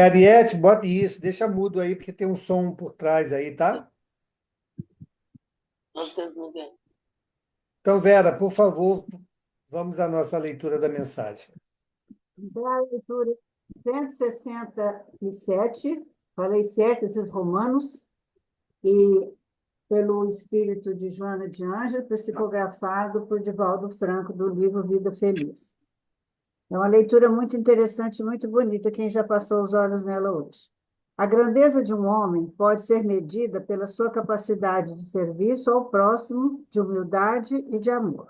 Ariete, bota isso, deixa mudo aí, porque tem um som por trás aí, tá? 990. Então, Vera, por favor, vamos à nossa leitura da mensagem. Da leitura 167, falei certo, esses romanos, e pelo espírito de Joana de Ângeles, psicografado por Divaldo Franco, do livro Vida Feliz. É uma leitura muito interessante, muito bonita, quem já passou os olhos nela hoje. A grandeza de um homem pode ser medida pela sua capacidade de serviço ao próximo, de humildade e de amor.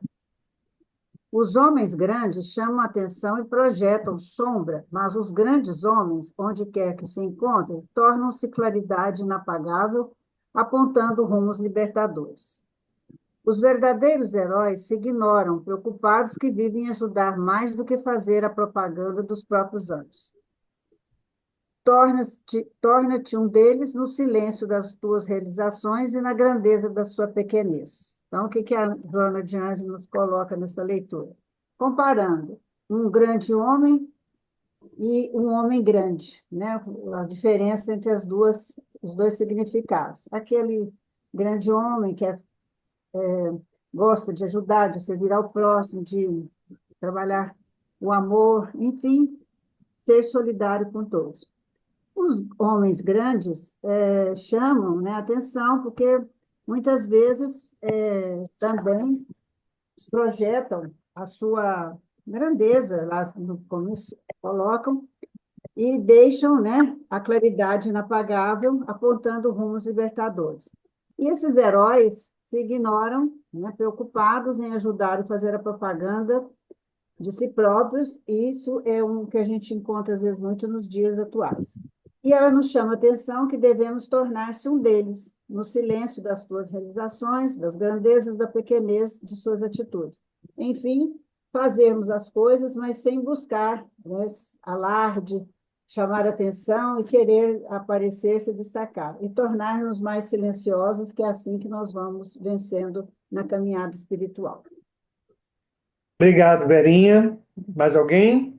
Os homens grandes chamam a atenção e projetam sombra, mas os grandes homens, onde quer que se encontrem, tornam-se claridade inapagável, apontando rumos libertadores. Os verdadeiros heróis se ignoram, preocupados que vivem ajudar mais do que fazer a propaganda dos próprios anos. Torna-te um deles no silêncio das tuas realizações e na grandeza da sua pequenez. Então, o que a Joana de Anjos nos coloca nessa leitura? Comparando um grande homem e um homem grande, né? A diferença entre os dois significados. Aquele grande homem que gosta de ajudar, de servir ao próximo, de trabalhar o amor, enfim, ser solidário com todos. Os homens grandes chamam, né, atenção, porque muitas vezes também projetam a sua grandeza, lá no começo colocam, e deixam, né, a claridade inapagável, apontando rumos libertadores. E esses heróis se ignoram, né, preocupados em ajudar e fazer a propaganda de si próprios, e isso é um que a gente encontra, às vezes, muito nos dias atuais. E ela nos chama a atenção que devemos tornar-se um deles, no silêncio das suas realizações, das grandezas da pequenez de suas atitudes. Enfim, fazermos as coisas, mas sem buscar, né, alarde, chamar atenção e querer aparecer, se destacar, e tornar-nos mais silenciosos, que é assim que nós vamos vencendo na caminhada espiritual. Obrigado, Verinha. Mais alguém?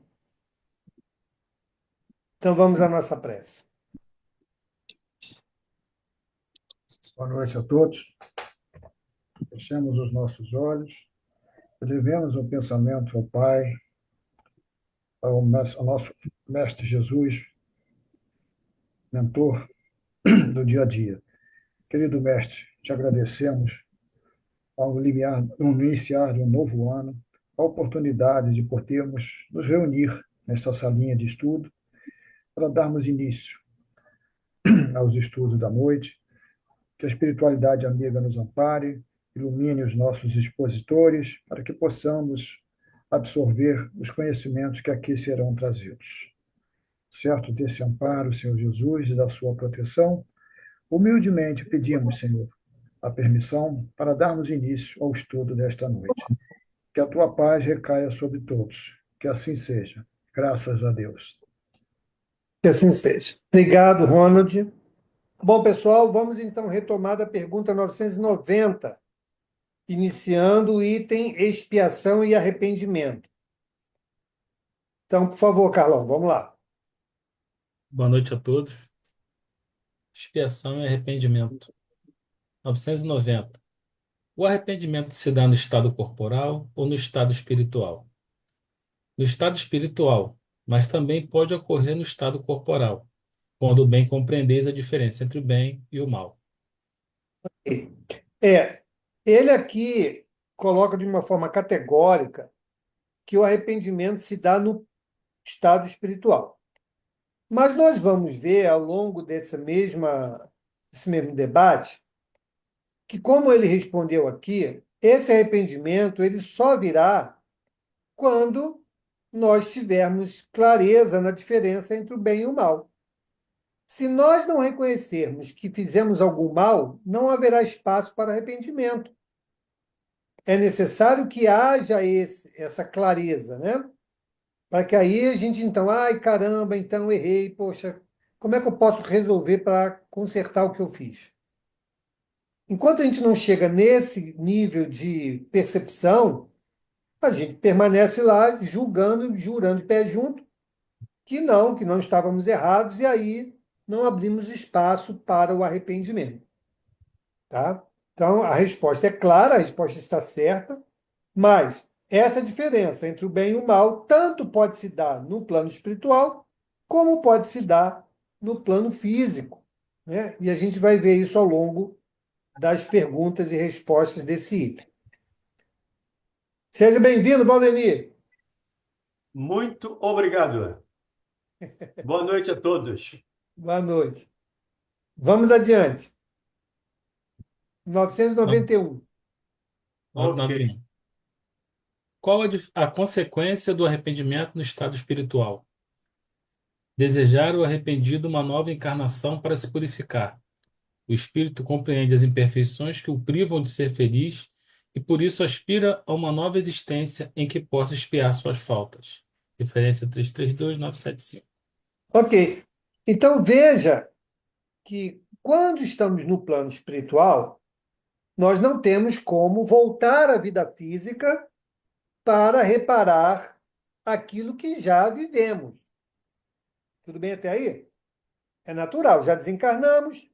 Então vamos à nossa prece. Boa noite a todos. Fechemos os nossos olhos, elevemos o pensamento ao Pai, ao nosso Mestre Jesus, mentor do dia a dia. Querido Mestre, te agradecemos no iniciar de um novo ano, a oportunidade de podermos nos reunir nesta salinha de estudo para darmos início aos estudos da noite, que a espiritualidade amiga nos ampare, ilumine os nossos expositores, para que possamos absorver os conhecimentos que aqui serão trazidos. Certo desse amparo, Senhor Jesus, e da sua proteção, humildemente pedimos, Senhor, a permissão para darmos início ao estudo desta noite. Que a tua paz recaia sobre todos. Que assim seja. Graças a Deus. Que assim seja. Obrigado, Ronald. Bom, pessoal, vamos então retomar da pergunta 990, iniciando o item expiação e arrependimento. Então, por favor, Carlão, vamos lá. Boa noite a todos. Expiação e arrependimento. 990. O arrependimento se dá no estado corporal ou no estado espiritual? No estado espiritual, mas também pode ocorrer no estado corporal, quando bem compreendeis a diferença entre o bem e o mal. É, ele aqui coloca de uma forma categórica que o arrependimento se dá no estado espiritual. Mas nós vamos ver ao longo desse mesmo debate que, como ele respondeu aqui, esse arrependimento ele só virá quando nós tivermos clareza na diferença entre o bem e o mal. Se nós não reconhecermos que fizemos algum mal, não haverá espaço para arrependimento. É necessário que haja essa clareza, né? Para que aí a gente, então, ai, caramba, então errei, poxa, como é que eu posso resolver para consertar o que eu fiz? Enquanto a gente não chega nesse nível de percepção, a gente permanece lá julgando, jurando de pé junto, que não estávamos errados, e aí não abrimos espaço para o arrependimento. Tá? Então, a resposta é clara, a resposta está certa, mas essa diferença entre o bem e o mal tanto pode se dar no plano espiritual, como pode se dar no plano físico, né? E a gente vai ver isso ao longo das perguntas e respostas desse item. Seja bem-vindo, Valdemir. Muito obrigado. Boa noite a todos. Boa noite. Vamos adiante. 991. 991. Ok. Qual a consequência do arrependimento no estado espiritual? Desejar o arrependido uma nova encarnação para se purificar. O espírito compreende as imperfeições que o privam de ser feliz e por isso aspira a uma nova existência em que possa expiar suas faltas. Referência 332975. Ok. Então veja que quando estamos no plano espiritual, nós não temos como voltar à vida física para reparar aquilo que já vivemos. Tudo bem até aí? É natural, já desencarnamos,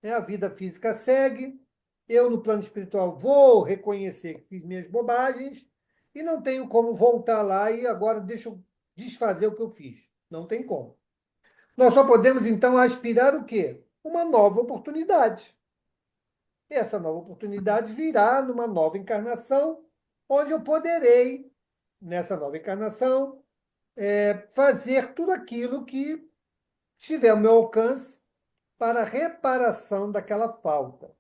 né? A vida física segue. Eu, no plano espiritual, vou reconhecer que fiz minhas bobagens e não tenho como voltar lá e agora deixa eu desfazer o que eu fiz. Não tem como. Nós só podemos, então, aspirar o quê? Uma nova oportunidade. E essa nova oportunidade virá numa nova encarnação, onde eu poderei, nessa nova encarnação, fazer tudo aquilo que estiver ao meu alcance para a reparação daquela falta.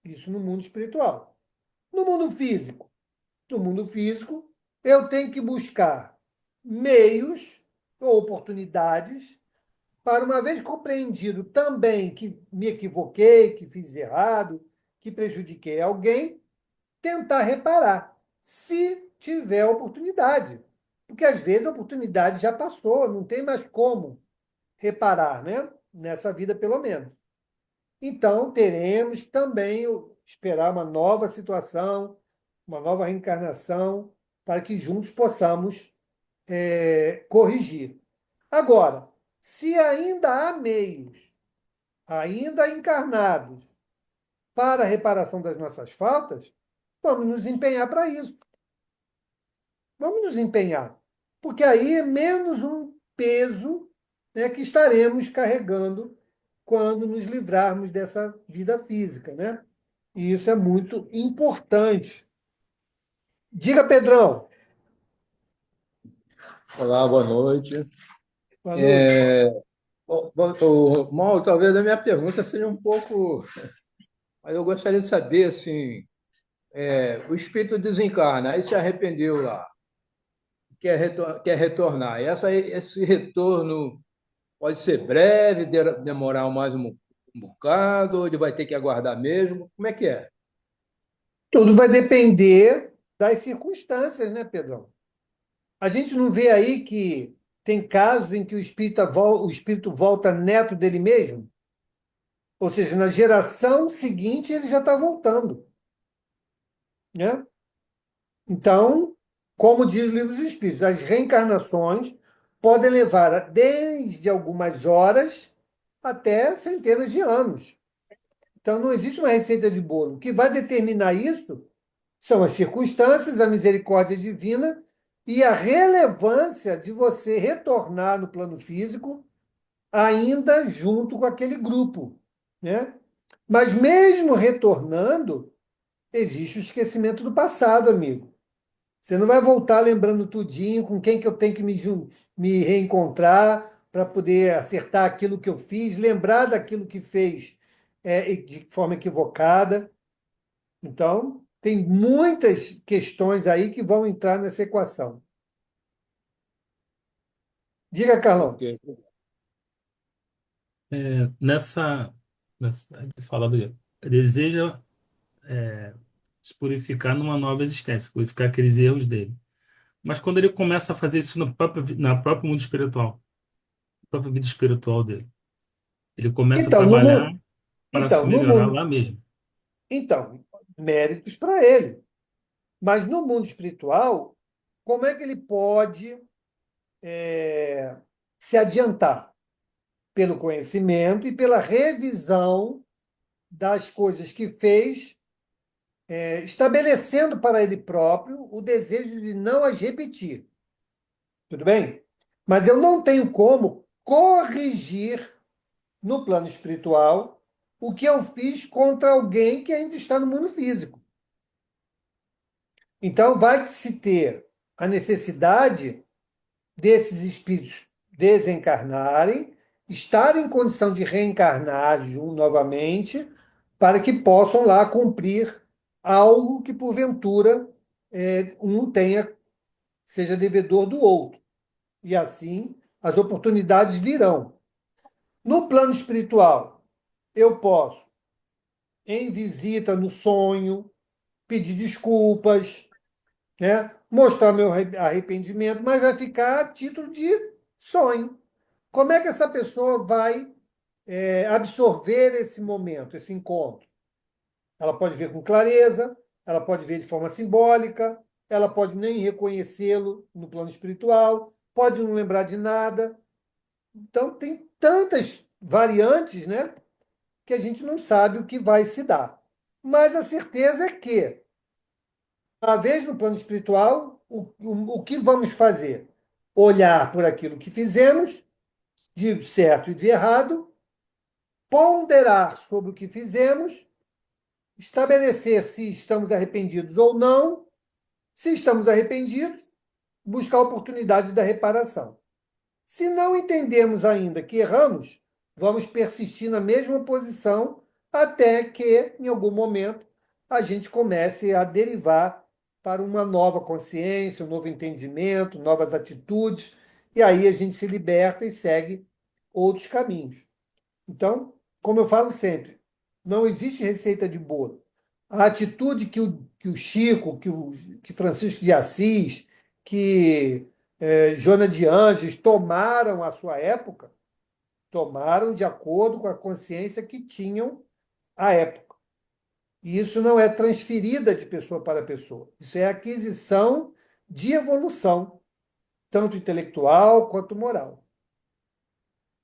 Isso no mundo espiritual. No mundo físico. No mundo físico, eu tenho que buscar meios ou oportunidades para, uma vez compreendido também que me equivoquei, que fiz errado, que prejudiquei alguém, tentar reparar, se tiver oportunidade. Porque às vezes a oportunidade já passou, não tem mais como reparar, né? Nessa vida, pelo menos. Então, teremos também esperar uma nova situação, uma nova reencarnação, para que juntos possamos corrigir. Agora, se ainda há meios, ainda encarnados, para a reparação das nossas faltas, vamos nos empenhar para isso. Vamos nos empenhar. Porque aí é menos um peso, né, que estaremos carregando quando nos livrarmos dessa vida física, né? E isso é muito importante. Diga, Pedrão. Olá, boa noite. Boa noite. Mauro, talvez a minha pergunta seja um pouco, mas eu gostaria de saber, assim, o espírito desencarna, aí se arrependeu lá, quer retornar. Esse retorno pode ser breve, demorar mais um bocado, ou ele vai ter que aguardar mesmo? Como é que é? Tudo vai depender das circunstâncias, né, Pedrão? A gente não vê aí que tem casos em que o espírito volta neto dele mesmo? Ou seja, na geração seguinte ele já está voltando, né? Então, como diz o livro dos Espíritos, as reencarnações podem levar desde algumas horas até centenas de anos. Então, não existe uma receita de bolo. O que vai determinar isso são as circunstâncias, a misericórdia divina e a relevância de você retornar no plano físico ainda junto com aquele grupo, né? Mas mesmo retornando, existe o esquecimento do passado, amigo. Você não vai voltar lembrando tudinho com quem que eu tenho que me reencontrar para poder acertar aquilo que eu fiz, lembrar daquilo que fez de forma equivocada. Então, tem muitas questões aí que vão entrar nessa equação. Diga, Carlão. Ok. Nessa fala do deseja se purificar numa nova existência, purificar aqueles erros dele. Mas quando ele começa a fazer isso na próprio mundo espiritual, na própria vida espiritual dele, ele começa a Então, no trabalhar mundo, para se então, no melhorar mundo, lá mesmo. então, méritos para ele. Mas no mundo espiritual, como é que ele pode se adiantar pelo conhecimento e pela revisão das coisas que fez, estabelecendo para ele próprio o desejo de não as repetir. Tudo bem? Mas eu não tenho como corrigir no plano espiritual o que eu fiz contra alguém que ainda está no mundo físico. Então, vai se ter a necessidade desses espíritos desencarnarem, estarem em condição de reencarnar novamente, para que possam lá cumprir algo que, porventura, um seja devedor do outro. E assim as oportunidades virão. No plano espiritual, eu posso, em visita no sonho, pedir desculpas, né? Mostrar meu arrependimento, mas vai ficar a título de sonho. Como é que essa pessoa vai absorver esse momento, esse encontro? Ela pode ver com clareza, ela pode ver de forma simbólica, ela pode nem reconhecê-lo no plano espiritual, pode não lembrar de nada. Então, tem tantas variantes, né, que a gente não sabe o que vai se dar. Mas a certeza é que, uma vez no plano espiritual, o que vamos fazer? Olhar por aquilo que fizemos, de certo e de errado, ponderar sobre o que fizemos, estabelecer se estamos arrependidos ou não. Se estamos arrependidos, buscar a oportunidade da reparação. Se não entendemos ainda que erramos, vamos persistir na mesma posição até que, em algum momento, a gente comece a derivar para uma nova consciência, um novo entendimento, novas atitudes, e aí a gente se liberta e segue outros caminhos. Então, como eu falo sempre, não existe receita de bolo. A atitude que o Chico, que Francisco de Assis, que Joana de Ângeles tomaram à sua época, tomaram de acordo com a consciência que tinham à época. E isso não é transferida de pessoa para pessoa. Isso é aquisição de evolução, tanto intelectual quanto moral.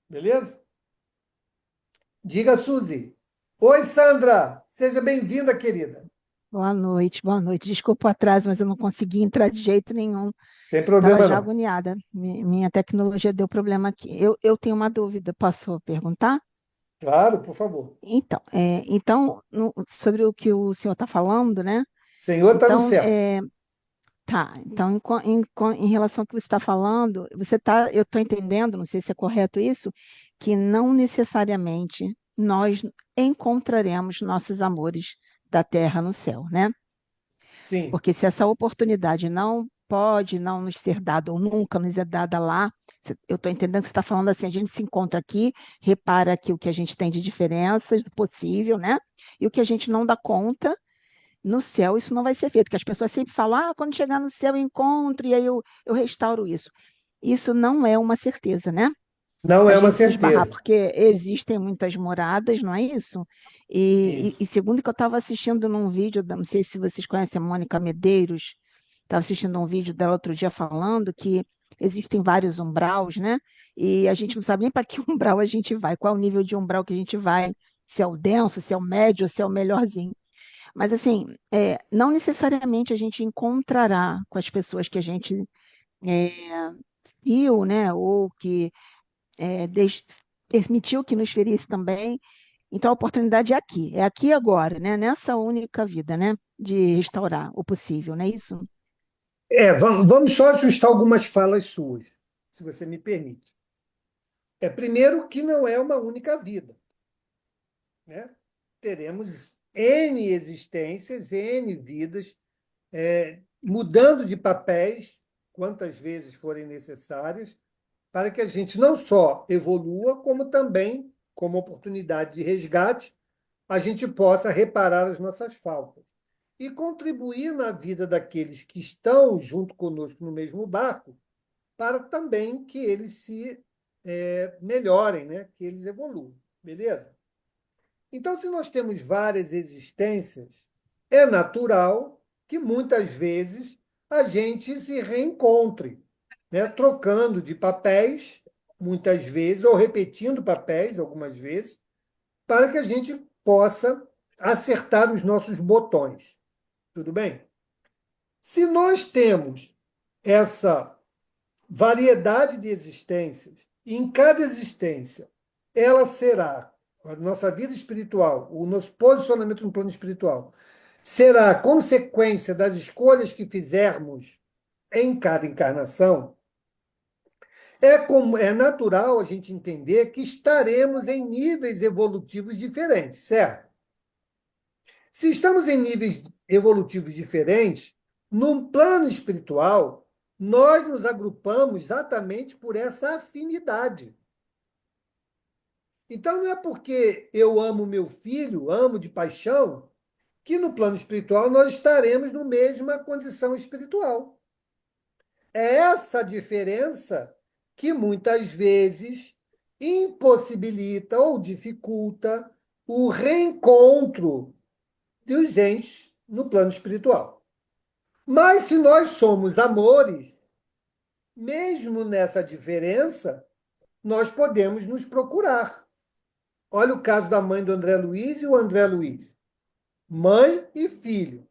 Beleza? Diga, Suzy. Oi, Sandra. Seja bem-vinda, querida. Boa noite, boa noite. Desculpa o atraso, mas eu não consegui entrar de jeito nenhum. Tem Estava problema já não. agoniada. Minha tecnologia deu problema aqui. Eu tenho uma dúvida, posso perguntar? Claro, por favor. Então, sobre o que o senhor está falando, né? O Senhor está no Então, céu. tá. Então, em relação ao que você está falando, eu estou entendendo, não sei se é correto isso, que não necessariamente nós encontraremos nossos amores da terra no céu, né? Sim. Porque se essa oportunidade não pode não nos ser dada ou nunca nos é dada lá, eu estou entendendo que você está falando assim, a gente se encontra aqui, repara aqui o que a gente tem de diferenças do possível, né? E o que a gente não dá conta, no céu isso não vai ser feito, porque as pessoas sempre falam, quando chegar no céu eu encontro, e aí eu restauro isso. Isso não é uma certeza, né? Não A é uma gente se esbarrar, certeza. porque existem muitas moradas, não é isso? E Isso. segundo que eu estava assistindo num vídeo, não sei se vocês conhecem a Mônica Medeiros, estava assistindo um vídeo dela outro dia falando que existem vários umbraus, né? E a gente não sabe nem para que umbral a gente vai, qual é o nível de umbral que a gente vai, se é o denso, se é o médio, se é o melhorzinho. Mas assim, não necessariamente a gente encontrará com as pessoas que a gente é, viu, né? Ou que permitiu que nos ferisse também. Então, a oportunidade é aqui e agora, né? Nessa única vida, né? De restaurar o possível, não é isso? Vamos só ajustar algumas falas suas, se você me permite. Primeiro que não é uma única vida, né? Teremos N existências, N vidas, mudando de papéis quantas vezes forem necessárias, para que a gente não só evolua, como também, como oportunidade de resgate, a gente possa reparar as nossas faltas e contribuir na vida daqueles que estão junto conosco no mesmo barco, para também que eles se melhorem, né? Que eles evoluam. Beleza? Então, se nós temos várias existências, é natural que muitas vezes a gente se reencontre, né? Trocando de papéis muitas vezes, ou repetindo papéis algumas vezes, para que a gente possa acertar os nossos botões. Tudo bem? Se nós temos essa variedade de existências, e em cada existência ela será, a nossa vida espiritual, o nosso posicionamento no plano espiritual, será consequência das escolhas que fizermos em cada encarnação, é natural a gente entender que estaremos em níveis evolutivos diferentes, certo? Se estamos em níveis evolutivos diferentes, no plano espiritual, nós nos agrupamos exatamente por essa afinidade. Então, não é porque eu amo meu filho, amo de paixão, que no plano espiritual nós estaremos na mesma condição espiritual. É essa diferença que muitas vezes impossibilita ou dificulta o reencontro dos entes no plano espiritual. Mas se nós somos amores, mesmo nessa diferença, nós podemos nos procurar. Olha o caso da mãe do André Luiz e o André Luiz. Mãe e filho.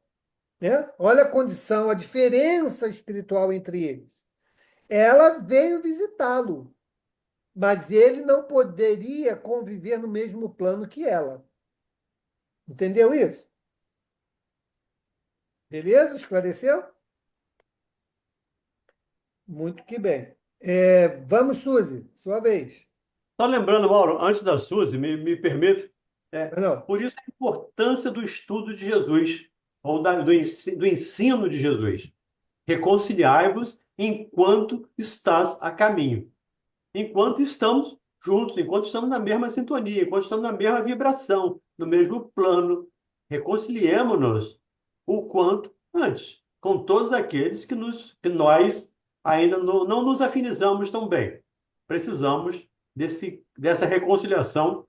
Né? Olha a condição, a diferença espiritual entre eles. Ela veio visitá-lo, mas ele não poderia conviver no mesmo plano que ela. Entendeu isso? Beleza? Esclareceu? Muito que bem. Vamos, Suzy, sua vez. Só lembrando, Mauro, antes da Suzy, me permite, Não. por isso a importância do estudo de Jesus, ou do ensino de Jesus. Reconciliai-vos enquanto estás a caminho. Enquanto estamos juntos, enquanto estamos na mesma sintonia, enquanto estamos na mesma vibração, no mesmo plano. Reconciliemos-nos o quanto antes, com todos aqueles que nós ainda não nos afinizamos tão bem. Precisamos dessa reconciliação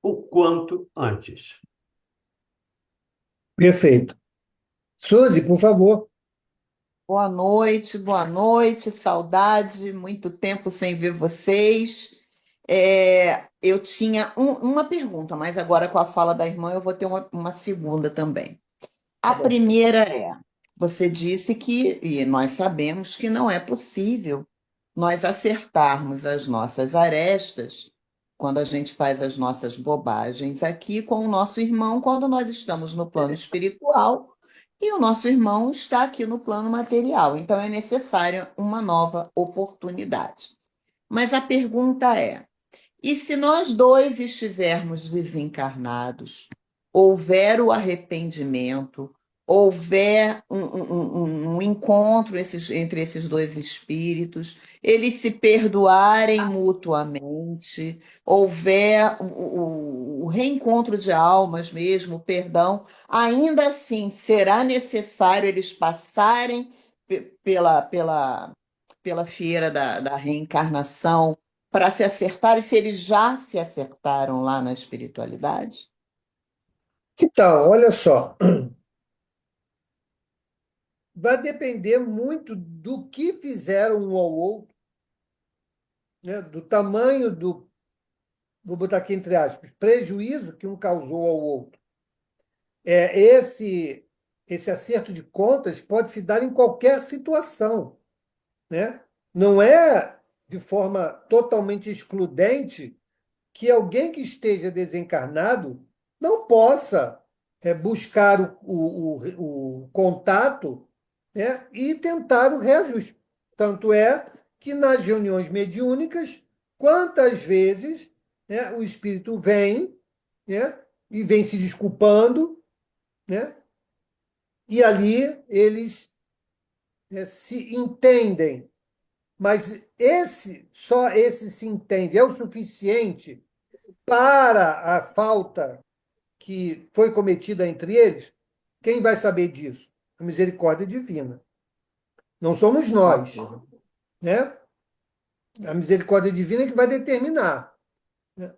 o quanto antes. Perfeito. Suzy, por favor. Boa noite, saudade, muito tempo sem ver vocês. Eu tinha uma pergunta, mas agora com a fala da irmã eu vou ter uma segunda também. A bom. primeira você disse que, e nós sabemos que não é possível nós acertarmos as nossas arestas quando a gente faz as nossas bobagens aqui com o nosso irmão, quando nós estamos no plano espiritual e o nosso irmão está aqui no plano material. Então, é necessária uma nova oportunidade. Mas a pergunta e se nós dois estivermos desencarnados, houver o arrependimento, houver um encontro entre esses dois espíritos, eles se perdoarem mutuamente, houver o reencontro de almas mesmo, o perdão, ainda assim será necessário eles passarem pela feira da reencarnação para se acertarem, se eles já se acertaram lá na espiritualidade? Então, olha só. Vai depender muito do que fizeram um ao outro, né? Do tamanho do, vou botar aqui entre aspas, prejuízo que um causou ao outro. Esse acerto de contas pode se dar em qualquer situação, né? Não é de forma totalmente excludente que alguém que esteja desencarnado não possa buscar o contato, né, e tentar o reajuste. Tanto é que nas reuniões mediúnicas, quantas vezes, né, o espírito vem, né, e vem se desculpando, né, e ali eles se entendem. Mas só esse se entende é o suficiente para a falta que foi cometida entre eles? Quem vai saber disso? A misericórdia divina. Não somos nós, né? A misericórdia divina é que vai determinar.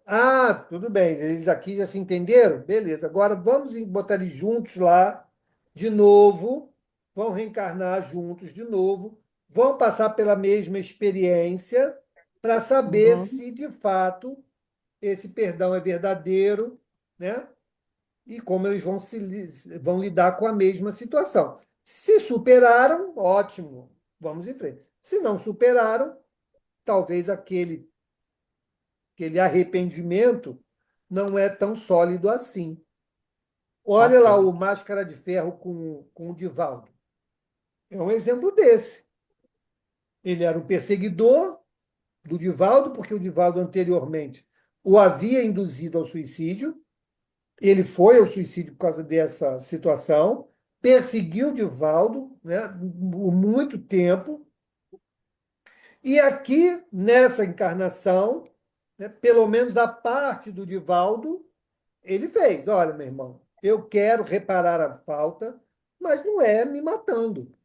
Ah, tudo bem, eles aqui já se entenderam? Beleza, agora vamos botar eles juntos lá, de novo, vão reencarnar juntos de novo, vão passar pela mesma experiência, para saber Uhum. se, de fato, esse perdão é verdadeiro, né? E como eles vão lidar com a mesma situação. Se superaram, ótimo, vamos em frente. Se não superaram, talvez aquele arrependimento não é tão sólido assim. Olha Ok. lá o Máscara de Ferro com o Divaldo. É um exemplo desse. Ele era um perseguidor do Divaldo, porque o Divaldo anteriormente o havia induzido ao suicídio. Ele foi ao suicídio por causa dessa situação, perseguiu o Divaldo, né, por muito tempo. E aqui, nessa encarnação, né, pelo menos da parte do Divaldo, ele fez: olha, meu irmão, eu quero reparar a falta, mas não é me matando.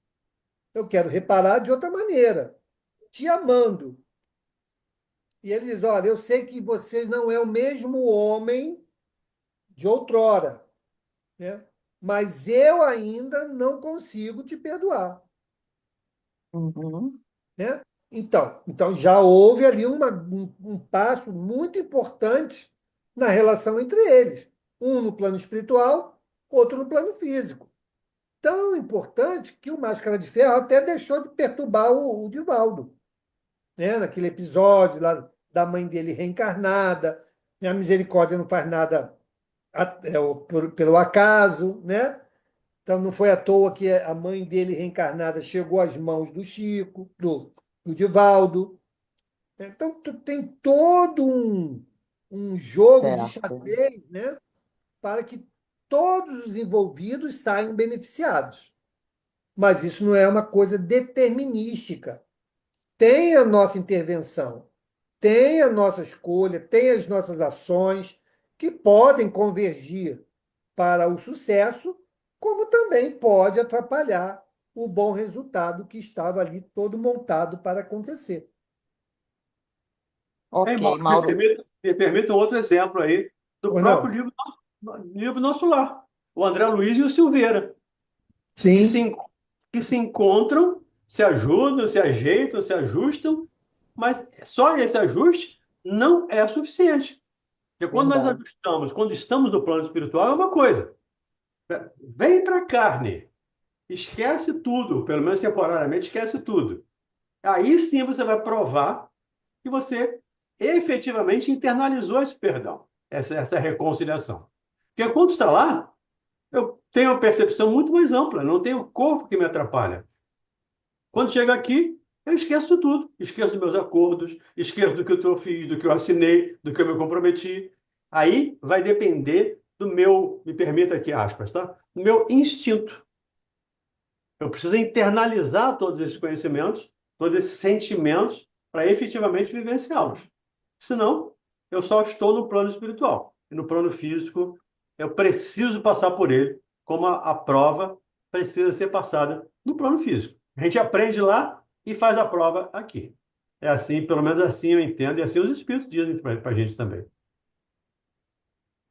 Eu quero reparar de outra maneira, te amando. E ele diz: olha, eu sei que você não é o mesmo homem de outrora, né? Mas eu ainda não consigo te perdoar, Uhum. né? Então já houve ali um passo muito importante na relação entre eles, um no plano espiritual, outro no plano físico. Tão importante que o Máscara de Ferro até deixou de perturbar o Divaldo, né? Naquele episódio lá da mãe dele reencarnada, né? A misericórdia não faz nada pelo acaso, né? Então não foi à toa que a mãe dele reencarnada chegou às mãos do Chico, do Divaldo. Então tem todo um jogo de Certo. xadrez, né? Para que todos os envolvidos saiam beneficiados. Mas isso não é uma coisa determinística. Tem a nossa intervenção, tem a nossa escolha, tem as nossas ações que podem convergir para o sucesso, como também pode atrapalhar o bom resultado que estava ali todo montado para acontecer. Ei, Ok, Mauro, Mauro. me permita um outro exemplo aí do Ou próprio não? livro Nosso Lar. O André Luiz e o Silveira, que se, Sim, en- que se encontram, se ajudam, se ajeitam, se ajustam, mas só esse ajuste não é suficiente. Porque quando nós Verdade. ajustamos, quando estamos no plano espiritual, é uma coisa. Vem para a carne, esquece tudo, pelo menos temporariamente, esquece tudo. Aí sim você vai provar que você efetivamente internalizou esse perdão, essa reconciliação. Porque quando está lá, eu tenho uma percepção muito mais ampla, não tenho o corpo que me atrapalha. Quando chega aqui, eu esqueço tudo. Esqueço dos meus acordos, esqueço do que eu fiz, do que eu assinei, do que eu me comprometi. Aí vai depender do meu, me permita aqui aspas, tá? Do meu instinto. Eu preciso internalizar todos esses conhecimentos, todos esses sentimentos, para efetivamente vivenciá-los. Senão, eu só estou no plano espiritual. E no plano físico, eu preciso passar por ele, como a prova precisa ser passada no plano físico. A gente aprende lá e faz a prova aqui. É assim, pelo menos assim eu entendo, e assim os espíritos dizem para a gente também.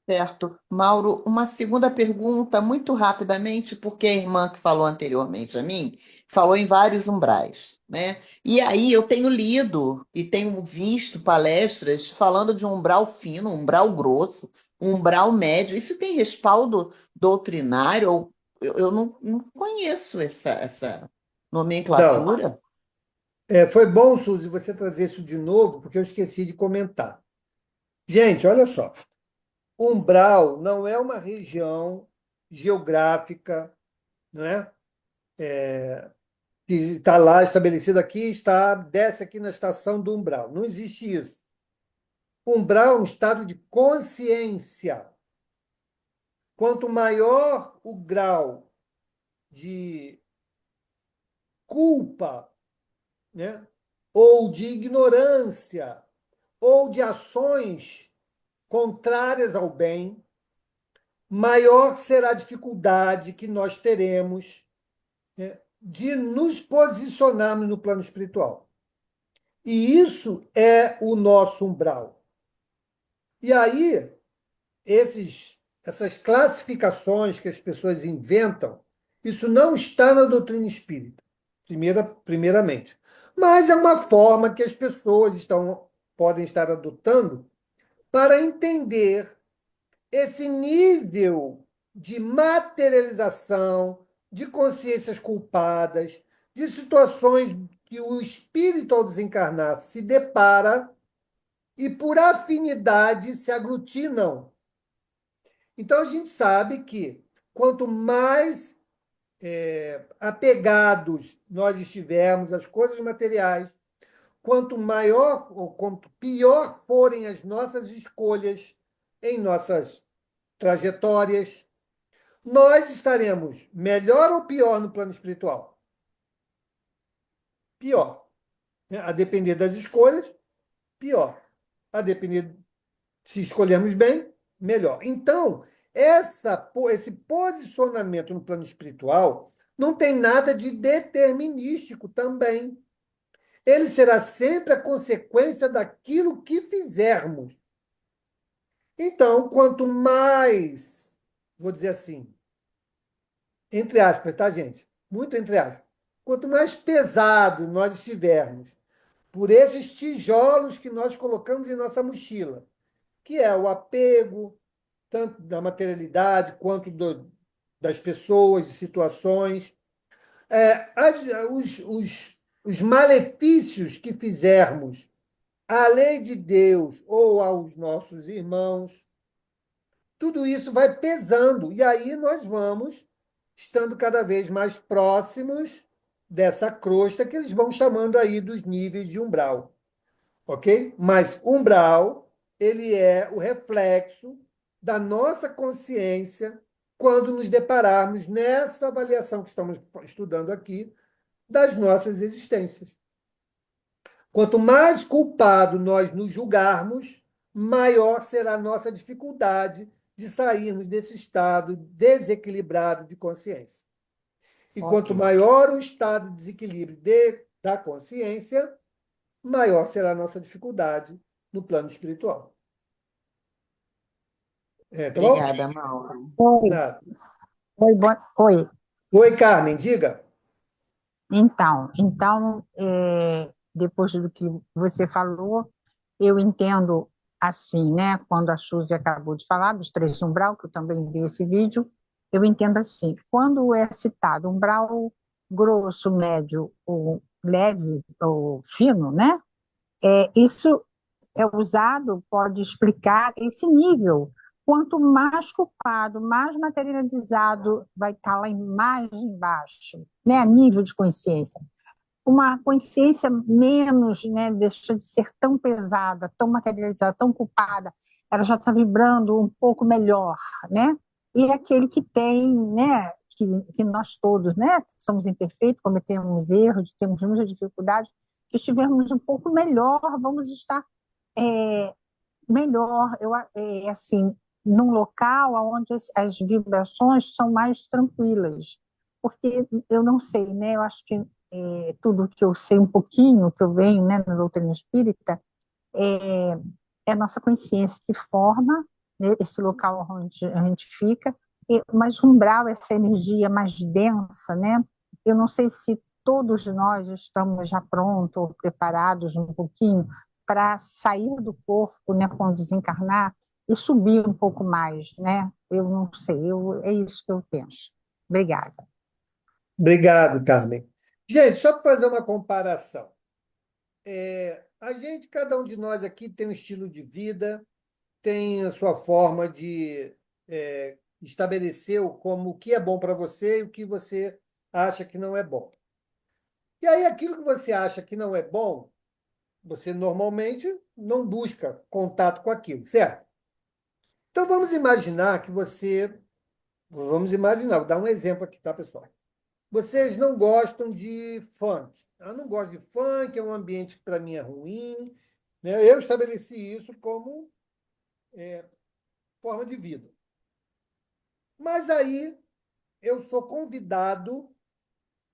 Certo. Mauro, uma segunda pergunta, muito rapidamente, porque a irmã que falou anteriormente a mim falou em vários umbrais, né? E aí eu tenho lido e tenho visto palestras falando de um umbral fino, um umbral grosso, um umbral médio. Isso tem respaldo doutrinário? Eu não conheço essa então, nomenclatura. foi bom, Suzy, você trazer isso de novo, porque eu esqueci de comentar. Gente, olha só. Umbral não é uma região geográfica, não é? Que está lá estabelecida aqui, desce aqui na estação do umbral. Não existe isso. Umbral é um estado de consciência. Quanto maior o grau de culpa, né? Ou de ignorância, ou de ações contrárias ao bem, maior será a dificuldade que nós teremos, né, de nos posicionarmos no plano espiritual. E isso é o nosso umbral. E aí, essas classificações que as pessoas inventam, isso não está na doutrina espírita. primeiramente. Mas é uma forma que as pessoas podem estar adotando para entender esse nível de materialização, de consciências culpadas, de situações que o espírito, ao desencarnar, se depara e, por afinidade, se aglutinam. Então, a gente sabe que quanto mais apegados nós estivermos às coisas materiais, quanto maior ou quanto pior forem as nossas escolhas em nossas trajetórias, nós estaremos melhor ou pior no plano espiritual? Pior. A depender das escolhas, pior. A depender se escolhermos bem, melhor. Então, esse posicionamento no plano espiritual não tem nada de determinístico também. Ele será sempre a consequência daquilo que fizermos. Então, quanto mais, vou dizer assim, entre aspas, tá, gente? Muito entre aspas. Quanto mais pesado nós estivermos por esses tijolos que nós colocamos em nossa mochila, que é o apego, tanto da materialidade quanto das pessoas e situações, os malefícios que fizermos à lei de Deus ou aos nossos irmãos, tudo isso vai pesando. E aí nós vamos estando cada vez mais próximos dessa crosta que eles vão chamando aí dos níveis de umbral. Ok? Mas umbral, ele é o reflexo da nossa consciência quando nos depararmos nessa avaliação que estamos estudando aqui das nossas existências. Quanto mais culpado nós nos julgarmos, maior será a nossa dificuldade de sairmos desse estado desequilibrado de consciência. E quanto Ok. maior o estado de desequilíbrio da consciência, maior será a nossa dificuldade no plano espiritual. Tá bom? Obrigada, Mauro. Oi, Nada. oi. Oi, Carmen, diga. Então, depois do que você falou, eu entendo assim, né? Quando a Suzy acabou de falar dos três umbral, que eu também vi esse vídeo, eu entendo assim, quando é citado umbral grosso, médio, ou leve, ou fino, né? Isso é usado, pode explicar esse nível. Quanto mais culpado, mais materializado vai estar lá mais embaixo, né? A nível de consciência. Uma consciência menos, né? Deixa de ser tão pesada, tão materializada, tão culpada, ela já está vibrando um pouco melhor, né? E aquele que tem, né? Que nós todos, né? Somos imperfeitos, cometemos erros, temos muita dificuldade, que estivermos um pouco melhor, vamos estar é, melhor, assim, num local onde as vibrações são mais tranquilas. Porque eu não sei, né? Eu acho que tudo que eu sei um pouquinho, que eu venho, né, na doutrina espírita, é, é a nossa consciência que forma, né, esse local onde a gente fica, mas umbral, essa energia mais densa, né? Eu não sei se todos nós estamos já prontos ou preparados um pouquinho para sair do corpo, né, quando desencarnar, e subir um pouco mais, né? Eu não sei, é isso que eu penso. Obrigada. Obrigado, Carmen. Gente, só para fazer uma comparação. Cada um de nós aqui tem um estilo de vida, tem a sua forma de estabelecer como o que é bom para você e o que você acha que não é bom. E aí, aquilo que você acha que não é bom, você normalmente não busca contato com aquilo, certo? Então, vamos imaginar, vou dar um exemplo aqui, tá, pessoal? Vocês não gostam de funk. Eu não gosto de funk, é um ambiente que para mim é ruim, né? Eu estabeleci isso como forma de vida. Mas aí eu sou convidado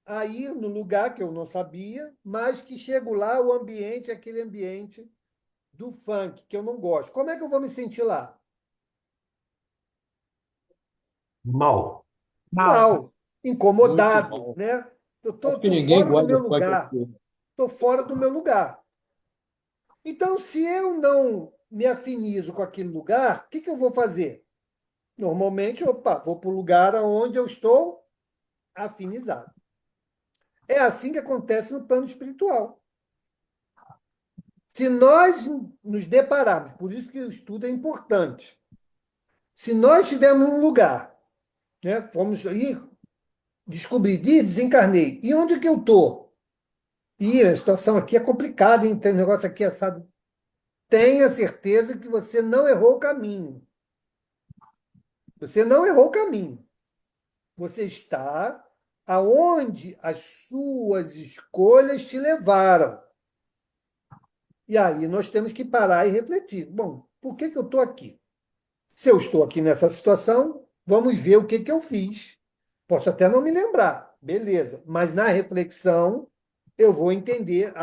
a ir no lugar que eu não sabia, mas que chego lá, o ambiente é aquele ambiente do funk, que eu não gosto. Como é que eu vou me sentir lá? Mal. Mal. Mal, Muito incomodado, mal. né? Eu Acho que tô ninguém fora do guarda meu qualquer lugar. coisa. Estou fora do meu lugar. Então, se eu não me afinizo com aquele lugar, o que eu vou fazer? Normalmente, opa, vou para o lugar onde eu estou afinizado. É assim que acontece no plano espiritual. Se nós nos depararmos, por isso que o estudo é importante, se nós estivermos num lugar, né, fomos ir descobrir, desencarnei, e onde que eu estou? E a situação aqui é complicada, hein? Tem um negócio aqui assado. Tenha certeza que você não errou o caminho. Você não errou o caminho. Você está aonde as suas escolhas te levaram. E aí nós temos que parar e refletir. Bom, por que eu estou aqui? Se eu estou aqui nessa situação, vamos ver o que eu fiz. Posso até não me lembrar, beleza. Mas na reflexão, eu vou entender,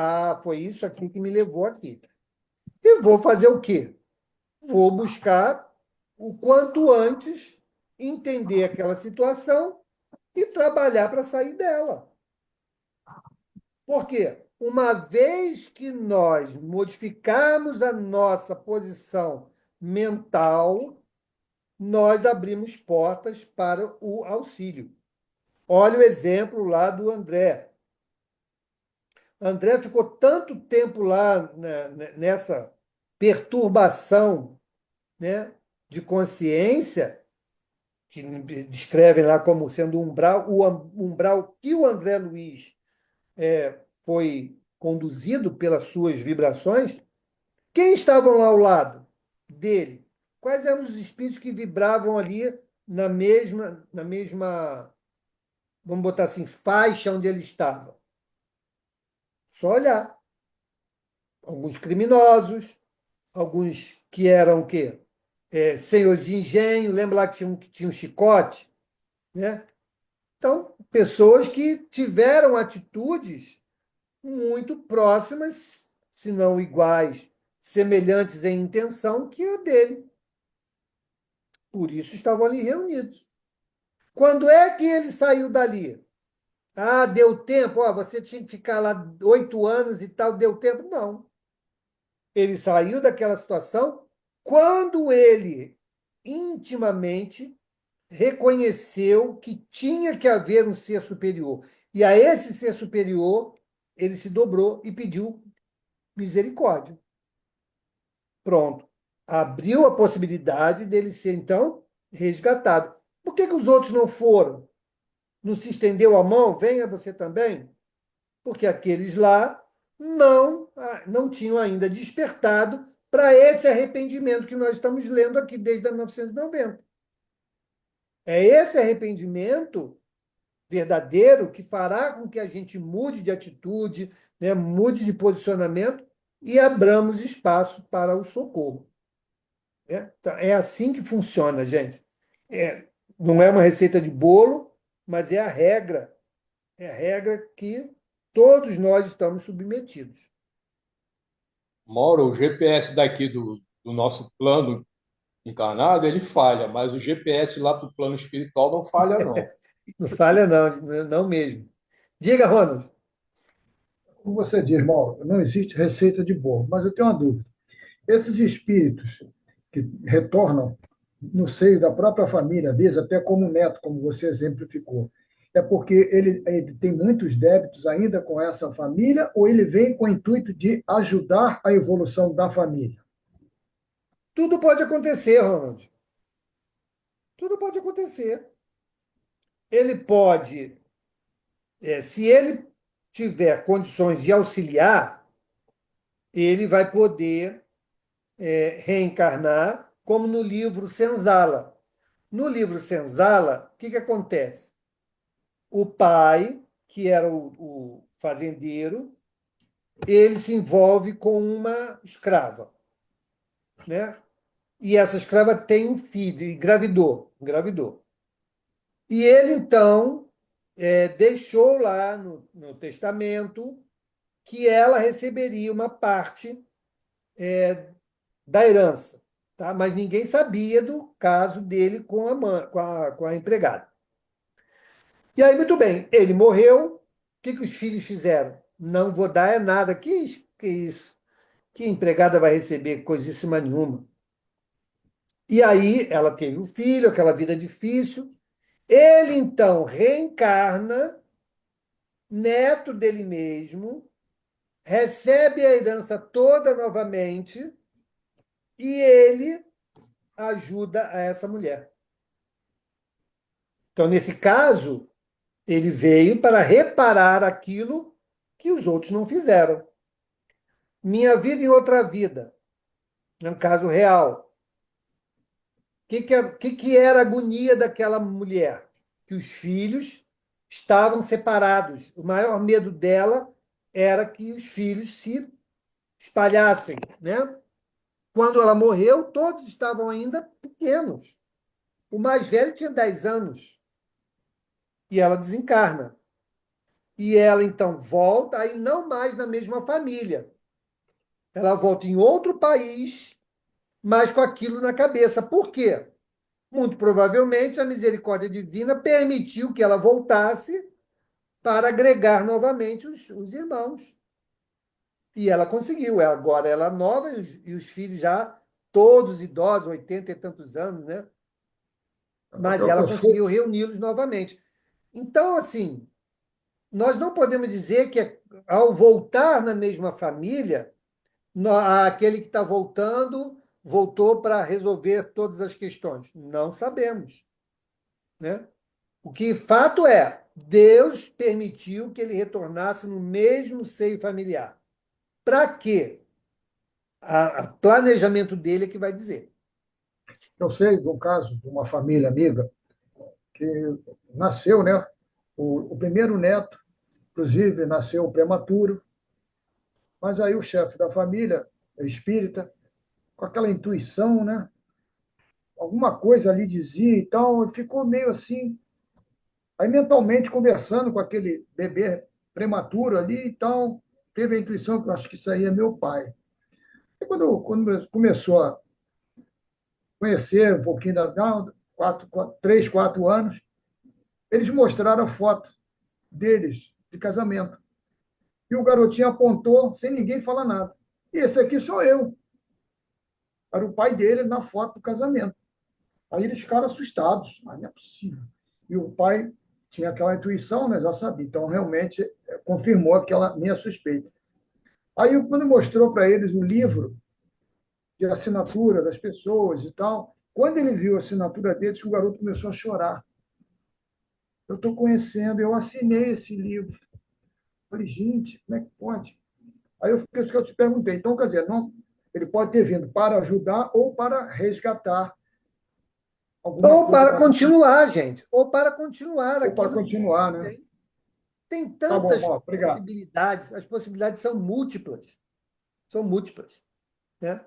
foi isso aqui que me levou aqui. E vou fazer o quê? Vou buscar o quanto antes entender aquela situação e trabalhar para sair dela. Por quê? Uma vez que nós modificarmos a nossa posição mental, nós abrimos portas para o auxílio. Olha o exemplo lá do André. André ficou tanto tempo lá, né, nessa perturbação, né, de consciência, que descrevem lá como sendo umbral, o umbral que o André Luiz foi conduzido pelas suas vibrações. Quem estavam lá ao lado dele? Quais eram os espíritos que vibravam ali na mesma, vamos botar assim, faixa onde ele estava? Só olhar. Alguns criminosos, alguns que eram o quê? Senhores de engenho, lembra lá que tinha um chicote? Né? Então, pessoas que tiveram atitudes muito próximas, se não iguais, semelhantes em intenção que a dele. Por isso estavam ali reunidos. Quando é que ele saiu dali? Ah, deu tempo, você tinha que ficar lá 8 anos e tal, deu tempo? Não. Ele saiu daquela situação quando ele intimamente reconheceu que tinha que haver um ser superior. E a esse ser superior, ele se dobrou e pediu misericórdia. Pronto. Abriu a possibilidade dele ser, então, resgatado. Por que os outros não foram? Não se estendeu a mão? Venha você também? Porque aqueles lá não tinham ainda despertado para esse arrependimento que nós estamos lendo aqui desde 1990. É esse arrependimento verdadeiro que fará com que a gente mude de atitude, né, mude de posicionamento e abramos espaço para o socorro. Né? Então, é assim que funciona, gente. Não é uma receita de bolo, mas é a regra. É a regra que todos nós estamos submetidos. Mauro, o GPS daqui do nosso plano encarnado, ele falha, mas o GPS lá para o plano espiritual não falha, não. Não falha, não, não mesmo. Diga, Ronald. Como você diz, Mauro, não existe receita de bolo, mas eu tenho uma dúvida. Esses espíritos que retornam no seio da própria família, às vezes até como neto, como você exemplificou, é porque ele tem muitos débitos ainda com essa família ou ele vem com o intuito de ajudar a evolução da família? Tudo pode acontecer, Ronald. Tudo pode acontecer. Ele pode, se ele tiver condições de auxiliar, ele vai poder reencarnar, como no livro Senzala. No livro Senzala, o que acontece? O pai, que era o fazendeiro, ele se envolve com uma escrava, né? E essa escrava tem um filho, engravidou. E ele, então, deixou lá no testamento que ela receberia uma parte da herança, tá? Mas ninguém sabia do caso dele com a empregada. E aí, muito bem, ele morreu, que os filhos fizeram? Não vou dar é nada. Que isso? Que empregada vai receber coisíssima nenhuma? E aí ela teve o filho, aquela vida difícil. Ele então reencarna, neto dele mesmo, recebe a herança toda novamente e ele ajuda a essa mulher. Então, nesse caso, ele veio para reparar aquilo que os outros não fizeram. Minha vida e outra vida, é um caso real. Que era a agonia daquela mulher? Que os filhos estavam separados. O maior medo dela era que os filhos se espalhassem, né? Quando ela morreu, todos estavam ainda pequenos. O mais velho tinha 10 anos. E ela desencarna. E ela, então, volta, aí não mais na mesma família. Ela volta em outro país, mas com aquilo na cabeça. Por quê? Muito provavelmente a misericórdia divina permitiu que ela voltasse para agregar novamente os irmãos. E ela conseguiu. Agora ela é nova e os filhos já todos idosos, 80 e tantos anos, né? Mas ela Eu sei, conseguiu reuni-los novamente. Então, assim, nós não podemos dizer que ao voltar na mesma família, aquele que está voltando voltou para resolver todas as questões. Não sabemos, né? O que fato é, Deus permitiu que ele retornasse no mesmo seio familiar. Para quê? O planejamento dele é que vai dizer. eu sei de um caso de uma família amiga que nasceu, né? O primeiro neto, inclusive, nasceu prematuro, mas aí o chefe da família, espírita, com aquela intuição, né? Alguma coisa ali dizia e tal, ficou meio assim. Aí, mentalmente, conversando com aquele bebê prematuro ali e tal, teve a intuição que eu acho que isso aí é meu pai. E quando começou a conhecer um pouquinho três, 4 anos, eles mostraram a foto deles de casamento. E o garotinho apontou sem ninguém falar nada. E esse aqui sou eu. Era o pai dele na foto do casamento. Aí eles ficaram assustados. Ah, não é possível. E o pai tinha aquela intuição, né? Já sabia. Então, realmente, confirmou aquela minha suspeita. Aí, quando mostrou para eles o livro de assinatura das pessoas e tal, quando ele viu a assinatura deles, o garoto começou a chorar. Eu estou conhecendo, eu assinei esse livro. Falei, gente, como é que pode? Aí eu fiz o que eu te perguntei. Então, quer dizer, não, ele pode ter vindo para ajudar ou para resgatar alguma Ou coisa para da vida, continuar, gente. Ou para continuar ou para aquilo que continuar, né? tem Tá bom, tantas ó, obrigado. possibilidades. As possibilidades são múltiplas. São múltiplas, né?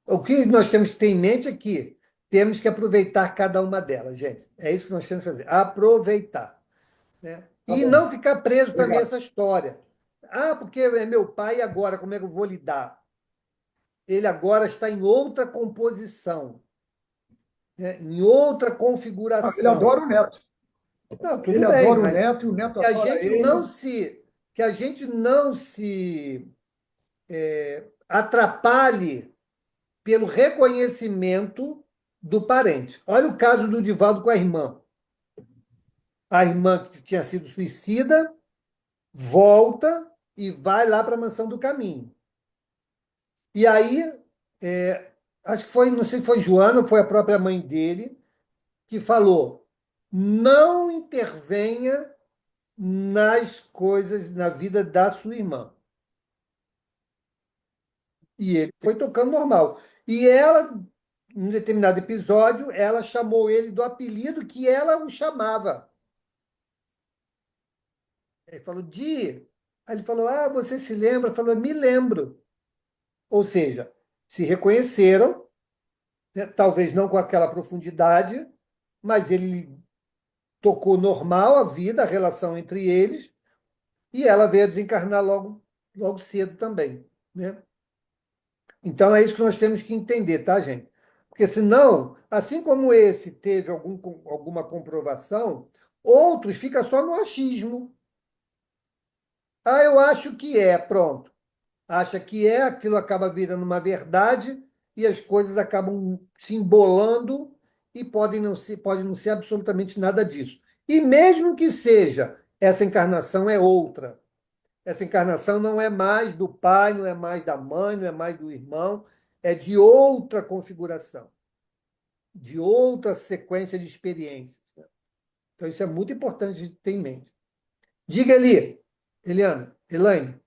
O que nós temos que ter em mente é que temos que aproveitar cada uma delas, gente. É isso que nós temos que fazer. Aproveitar, né? Tá E bom, não ficar preso também a obrigado. essa história. Ah, porque é meu pai e agora, como é que eu vou lidar? Ele agora está em outra composição, né? Em outra Ah, ele configuração. adora o neto. Não, Ele tudo bem, adora o mas neto e o neto que a adora gente não ele. se que a gente não se atrapalhe pelo reconhecimento do parente. Olha o caso do Divaldo com a irmã. A irmã que tinha sido suicida volta e vai lá para a Mansão do Caminho. E aí, acho que foi, não sei se foi Joana ou foi a própria mãe dele, que falou: não intervenha nas coisas, na vida da sua irmã. E ele foi tocando normal. E ela, em um determinado episódio, ela chamou ele do apelido que ela o chamava. Ele falou, Di. Aí ele falou, ah, você se lembra? Falou, me lembro. Ou seja, se reconheceram, né? Talvez não com aquela profundidade, mas ele tocou normal a vida, a relação entre eles, e ela veio a desencarnar logo cedo também, né? Então é isso que nós temos que entender, tá, gente? Porque senão, assim como esse teve alguma comprovação, outros ficam só no achismo. Ah, eu acho que é, pronto. Acha que é, aquilo acaba virando uma verdade e as coisas acabam se embolando e pode não ser absolutamente nada disso. E mesmo que seja, essa encarnação é outra. Essa encarnação não é mais do pai, não é mais da mãe, não é mais do irmão, é de outra configuração, de outra sequência de experiências. Então, isso é muito importante de ter em mente. Diga ali, Eliana, Elaine.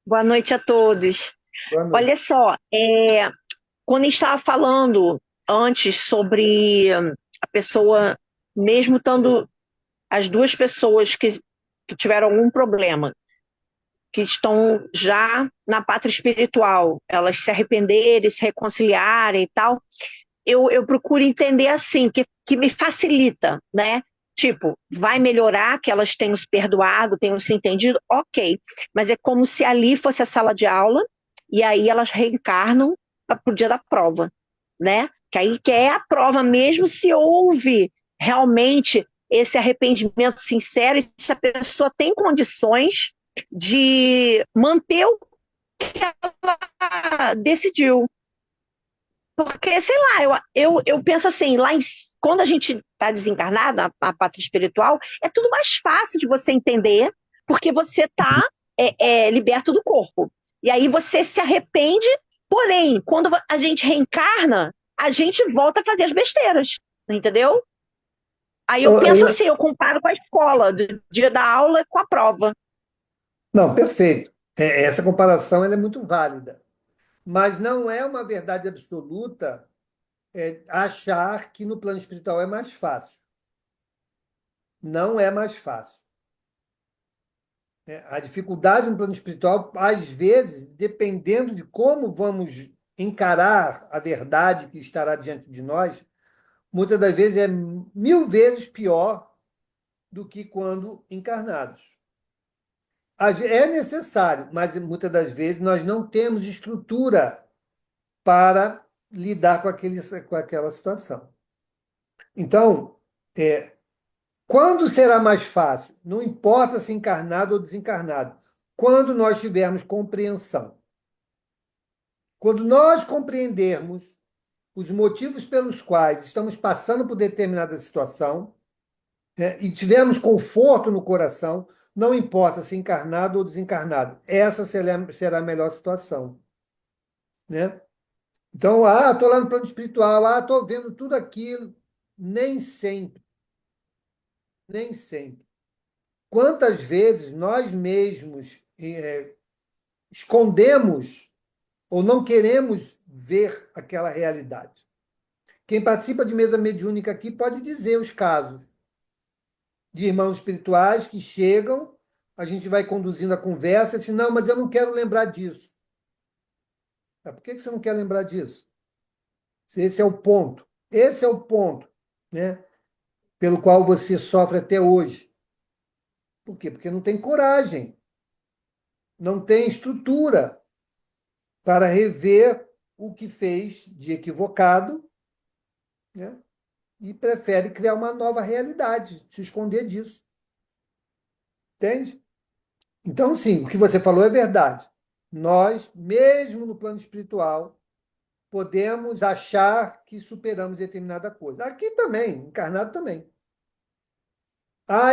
Boa noite a todos. Boa Olha noite. só, quando a gente estava falando antes sobre a pessoa, mesmo estando as duas pessoas que tiveram algum problema, que estão já na pátria espiritual, elas se arrependerem, se reconciliarem e tal, eu procuro entender assim, que me facilita, né? Tipo, vai melhorar, que elas tenham se perdoado, tenham se entendido, ok. Mas é como se ali fosse a sala de aula, e aí elas reencarnam para o dia da prova, né? Que aí que é a prova mesmo se houve realmente esse arrependimento sincero e se a pessoa tem condições de manter o que ela decidiu. Porque, sei lá, eu penso assim, quando a gente está desencarnado, a pátria espiritual, é tudo mais fácil de você entender, porque você está liberto do corpo. E aí você se arrepende, porém, quando a gente reencarna, a gente volta a fazer as besteiras, entendeu? Aí eu penso assim, eu comparo com a escola, do dia da aula com a prova. Não, perfeito. Essa comparação ela é muito válida. Mas não é uma verdade absoluta achar que no plano espiritual é mais fácil. Não é mais fácil. A dificuldade no plano espiritual, às vezes, dependendo de como vamos encarar a verdade que estará diante de nós, muitas das vezes é 1000 vezes pior do que quando encarnados. É necessário, mas muitas das vezes nós não temos estrutura para lidar com aquela situação. Então, quando será mais fácil? Não importa se encarnado ou desencarnado. Quando nós tivermos compreensão. Quando nós compreendermos os motivos pelos quais estamos passando por determinada situação, e tivermos conforto no coração, não importa se encarnado ou desencarnado. Essa será a melhor situação. Né? Então, estou lá no plano espiritual, estou vendo tudo aquilo. Nem sempre. Nem sempre. Quantas vezes nós mesmos escondemos ou não queremos ver aquela realidade? Quem participa de mesa mediúnica aqui pode dizer os casos de irmãos espirituais que chegam, a gente vai conduzindo a conversa e diz, não, mas eu não quero lembrar disso. Por que você não quer lembrar disso? Esse é o ponto. Esse é o ponto, né, pelo qual você sofre até hoje. Por quê? Porque não tem coragem, não tem estrutura para rever o que fez de equivocado, né, e prefere criar uma nova realidade, se esconder disso. Entende? Então, sim, o que você falou é verdade. Nós, mesmo no plano espiritual, podemos achar que superamos determinada coisa. Aqui também, encarnado também.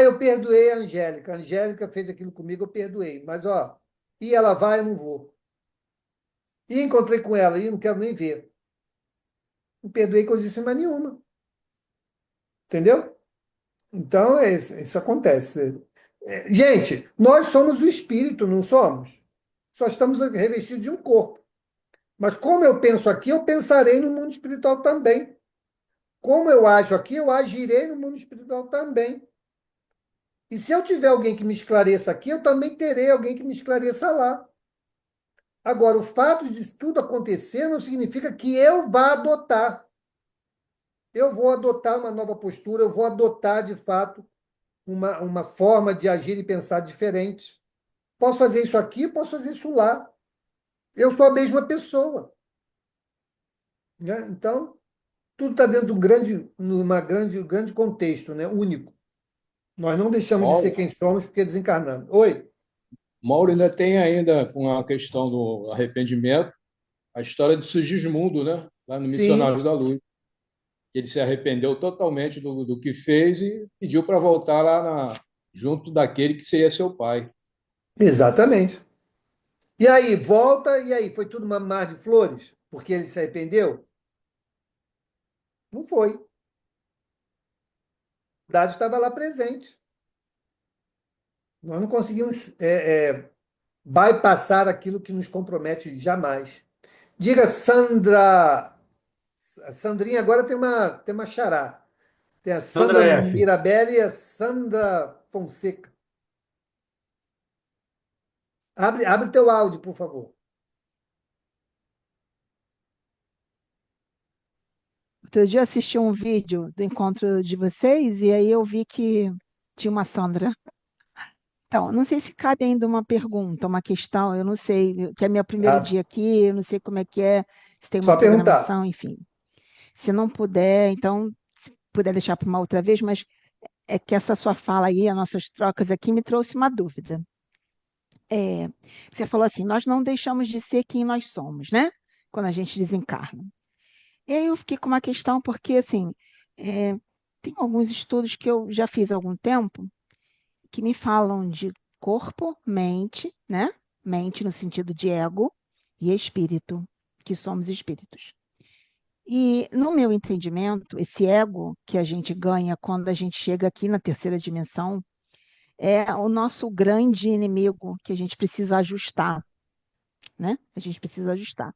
Eu perdoei a Angélica. A Angélica fez aquilo comigo, eu perdoei. Mas, e ela vai, eu não vou. E encontrei com ela, e não quero nem ver. Não perdoei coisíssima nenhuma. Entendeu? Então, isso acontece. Gente, nós somos o espírito, não somos? Só estamos revestidos de um corpo. Mas como eu penso aqui, eu pensarei no mundo espiritual também. Como eu ajo aqui, eu agirei no mundo espiritual também. E se eu tiver alguém que me esclareça aqui, eu também terei alguém que me esclareça lá. Agora, o fato disso tudo acontecer não significa que eu vá adotar. Eu vou adotar uma nova postura, eu vou adotar, de fato, uma forma de agir e pensar diferente. Posso fazer isso aqui, posso fazer isso lá. Eu sou a mesma pessoa. Né? Então, tudo está dentro de um grande contexto, né? Único. Nós não deixamos de ser Mauro, quem somos porque desencarnamos. Oi? Mauro ainda tem ainda com a questão do arrependimento, a história de Sigismundo, né? Lá no Sim, Missionários da Luz. Ele se arrependeu totalmente do que fez e pediu para voltar lá junto daquele que seria seu pai. exatamente. E aí, volta, e aí? Foi tudo uma mar de flores? Porque ele se arrependeu? Não foi. O dado estava lá presente. Nós não conseguimos bypassar aquilo que nos compromete jamais. Diga, Sandra. A Sandrinha agora tem uma xará. Tem a Sandra Sandra F. Mirabelli e a Sandra Fonseca. Abre teu áudio, por favor. Outro dia eu assisti um vídeo do encontro de vocês e aí eu vi que tinha uma Sandra. Então, não sei se cabe ainda uma pergunta, uma questão, eu não sei, que é meu primeiro Ah, dia aqui, eu não sei como é que é, se tem uma só perguntar. programação, enfim. Se não puder, então, se puder deixar para uma outra vez, mas é que essa sua fala aí, as nossas trocas aqui, me trouxe uma dúvida. É, você falou assim, nós não deixamos de ser quem nós somos, né? Quando a gente desencarna. E aí eu fiquei com uma questão, porque, assim, é, tem alguns estudos que eu já fiz há algum tempo, que me falam de corpo, mente, né? Mente no sentido de ego e espírito, que somos espíritos. E no meu entendimento, esse ego que a gente ganha quando a gente chega aqui na terceira dimensão é o nosso grande inimigo que a gente precisa ajustar, né? A gente precisa ajustar.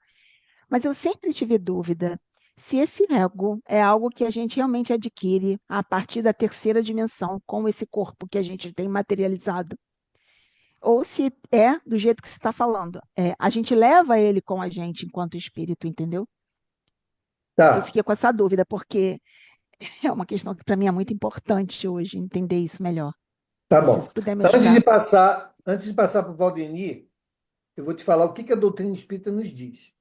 Mas eu sempre tive dúvida se esse ego é algo que a gente realmente adquire a partir da terceira dimensão, com esse corpo que a gente tem materializado. Ou se é do jeito que você está falando. É, a gente leva ele com a gente enquanto espírito, entendeu? Eu Tá, fiquei com essa dúvida, porque é uma questão que para mim é muito importante hoje, entender isso melhor. tá Se bom. você puder me Antes de ajudar. passar, antes de passar para o Valdemir, eu vou te falar o que que a doutrina espírita nos diz.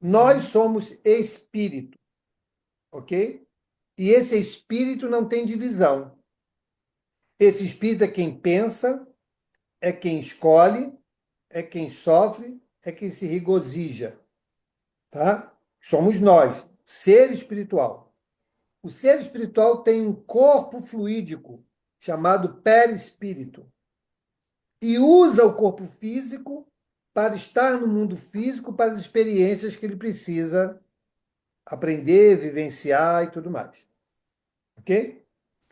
Nós Uhum. somos espírito, ok? E esse espírito não tem divisão. Esse espírito é quem pensa, é quem escolhe, é quem sofre, é quem se regozija, tá? Somos nós, ser espiritual. O ser espiritual tem um corpo fluídico chamado perispírito e usa o corpo físico para estar no mundo físico para as experiências que ele precisa aprender, vivenciar e tudo mais, ok?